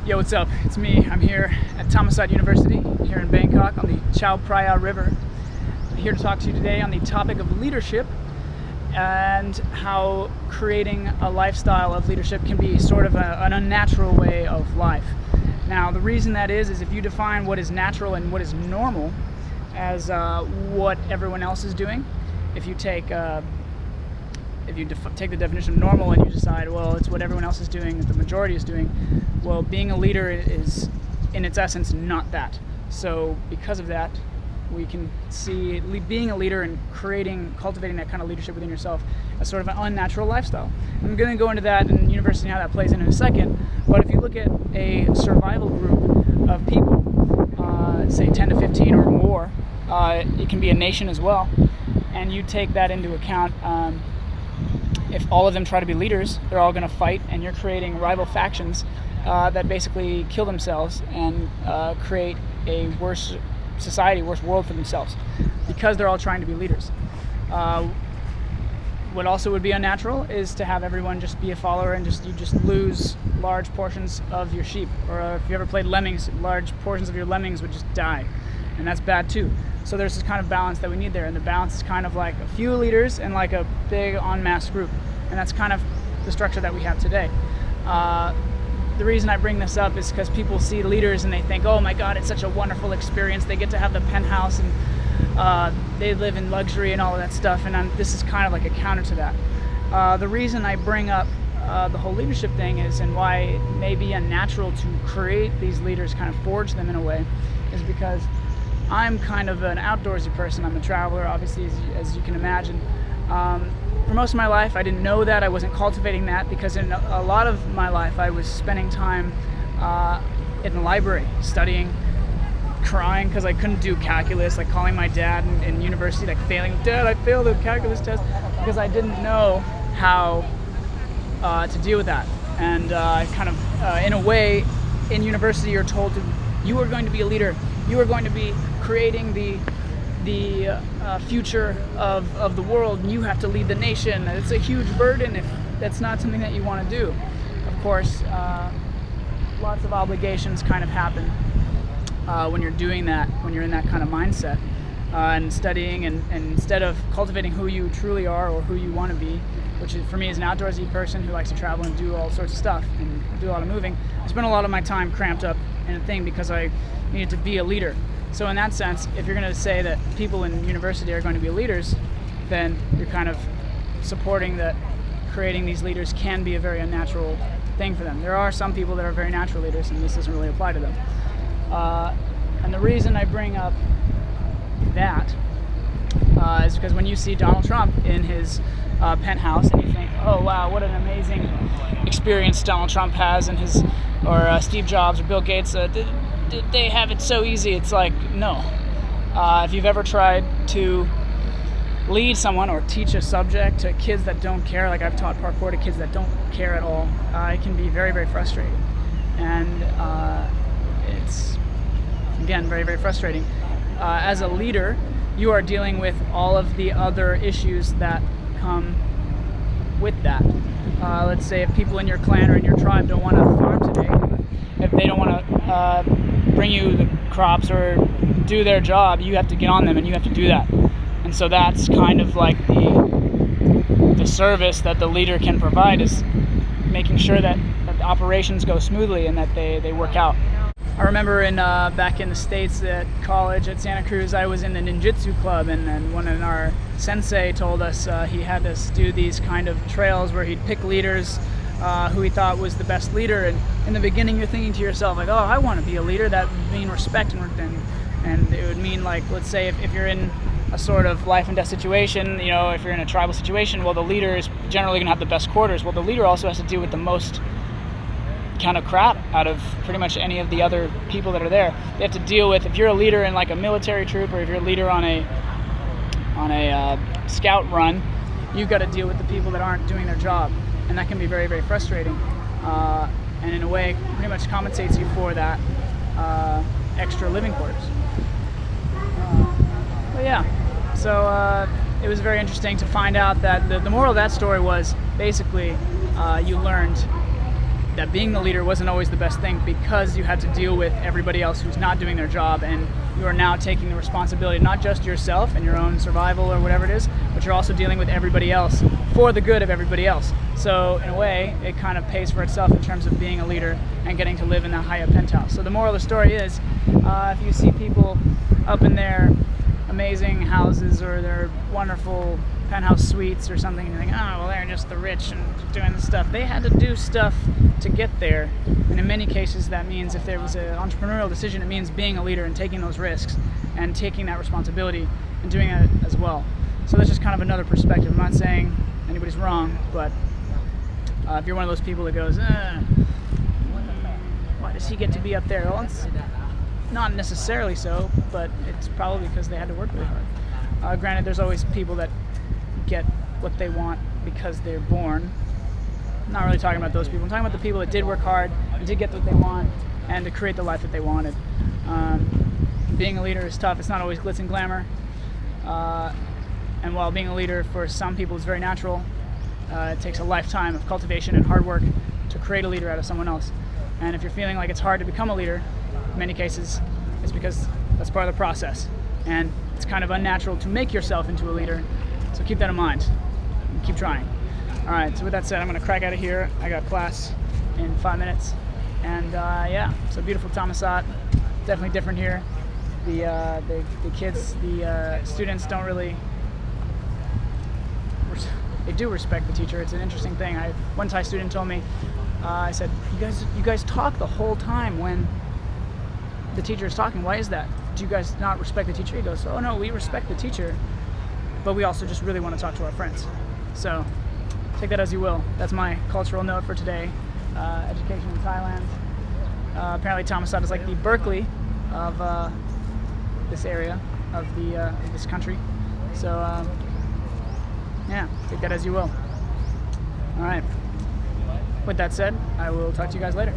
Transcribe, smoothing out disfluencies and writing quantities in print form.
Yo, what's up? It's me. I'm here at Thammasat University here in Bangkok on the Chao Phraya River. I'm here to talk to you today on the topic of leadership and how creating a lifestyle of leadership can be sort of an unnatural way of life. Now, the reason that is if you define what is natural and what is normal as what everyone else is doing, if you take the definition of normal and you decide, well, it's what everyone else is doing, the majority is doing, well, being a leader is, in its essence, not that. So because of that, we can see being a leader and cultivating that kind of leadership within yourself as sort of an unnatural lifestyle. I'm going to go into that in university and how that plays in a second, but if you look at a survival group of people, say 10 to 15 or more, it can be a nation as well, and you take that into account. If all of them try to be leaders, they're all going to fight, and you're creating rival factions that basically kill themselves and create a worse society, worse world for themselves, because they're all trying to be leaders. What also would be unnatural is to have everyone just be a follower and you just lose large portions of your sheep. Or if you ever played lemmings, large portions of your lemmings would just die, and that's bad too. So there's this kind of balance that we need there, and the balance is kind of like a few leaders and like a big en masse group, and that's kind of the structure that we have today. The reason I bring this up is because people see leaders and they think, oh my God, it's such a wonderful experience. They get to have the penthouse and they live in luxury and all of that stuff, and this is kind of like a counter to that. The reason I bring up the whole leadership thing is, and why it may be unnatural to create these leaders, kind of forge them in a way, is because I'm kind of an outdoorsy person. I'm a traveler, obviously, as you can imagine. For most of my life, I didn't know that. I wasn't cultivating that because in a lot of my life, I was spending time in the library, studying, crying because I couldn't do calculus, like calling my dad in university, like failing. Dad, I failed the calculus test, because I didn't know how to deal with that. And kind of, in a way, in university, you're told you are going to be a leader. You are going to be creating the future of the world, and you have to lead the nation. It's a huge burden if that's not something that you want to do. Of course, lots of obligations kind of happen when you're doing that, when you're in that kind of mindset, and studying, and instead of cultivating who you truly are or who you want to be, which is, for me, is an outdoorsy person who likes to travel and do all sorts of stuff and do a lot of moving. I spent a lot of my time cramped up in a thing because I needed to be a leader. So in that sense, if you're going to say that people in university are going to be leaders, then you're kind of supporting that creating these leaders can be a very unnatural thing for them. There are some people that are very natural leaders, and this doesn't really apply to them. And the reason I bring up that is because when you see Donald Trump in his penthouse and you think, oh wow, what an amazing experience Donald Trump has, and or Steve Jobs or Bill Gates, they have it so easy. It's like, no. If you've ever tried to lead someone or teach a subject to kids that don't care, like I've taught parkour to kids that don't care at all, it can be very, very frustrating. And it's, again, very, very frustrating. As a leader, you are dealing with all of the other issues that come with that. Let's say if people in your clan or in your tribe don't want to farm today, if they don't want to bring you the crops or do their job, you have to get on them and you have to do that. And so that's kind of like the service that the leader can provide, is making sure that the operations go smoothly and that they work out. I remember back in the States at college at Santa Cruz, I was in the ninjutsu club, and one of our sensei told us he had us do these kind of trails where he'd pick leaders who he thought was the best leader. And in the beginning, you're thinking to yourself, like, oh, I want to be a leader. That would mean respect, and it would mean, like, let's say if you're in a sort of life and death situation, you know, if you're in a tribal situation, well, the leader is generally going to have the best quarters. Well, the leader also has to deal with the most kind of crap out of pretty much any of the other people that are there. They have to deal with, if you're a leader in like a military troop, or if you're a leader on a scout run, you've got to deal with the people that aren't doing their job, and that can be very, very frustrating, and in a way pretty much compensates you for that extra living quarters. But yeah, so it was very interesting to find out that the moral of that story was basically you learned that being the leader wasn't always the best thing, because you had to deal with everybody else who's not doing their job, and you are now taking the responsibility, not just yourself and your own survival or whatever it is, but you're also dealing with everybody else for the good of everybody else. So in a way, it kind of pays for itself in terms of being a leader and getting to live in that high-up penthouse. So the moral of the story is, if you see people up in their amazing houses or their wonderful penthouse suites or something, and you think, oh, well, they're just the rich and doing this stuff. They had to do stuff to get there, and in many cases that means, if there was an entrepreneurial decision, it means being a leader and taking those risks and taking that responsibility and doing it as well. So that's just kind of another perspective. I'm not saying anybody's wrong, but if you're one of those people that goes, why does he get to be up there? Well, it's not necessarily so, but it's probably because they had to work really hard. Granted, there's always people that get what they want because they're born. I'm not really talking about those people. I'm talking about the people that did work hard and did get what they want and to create the life that they wanted. Being a leader is tough. It's not always glitz and glamour. And while being a leader for some people is very natural, it takes a lifetime of cultivation and hard work to create a leader out of someone else. And if you're feeling like it's hard to become a leader, in many cases, it's because that's part of the process. And it's kind of unnatural to make yourself into a leader. So keep that in mind and keep trying. All right, so with that said, I'm gonna crack out of here. I got class in 5 minutes. And yeah, so beautiful Thammasat, definitely different here. The kids, the students don't really, they do respect the teacher. It's an interesting thing. One Thai student told me, I said, you guys talk the whole time when the teacher is talking. Why is that? Do you guys not respect the teacher? He goes, oh no, we respect the teacher, but we also just really want to talk to our friends. So take that as you will. That's my cultural note for today. Education in Thailand. Apparently Thammasat is like the Berkeley of this area, of this country. So yeah, take that as you will. All right. With that said, I will talk to you guys later.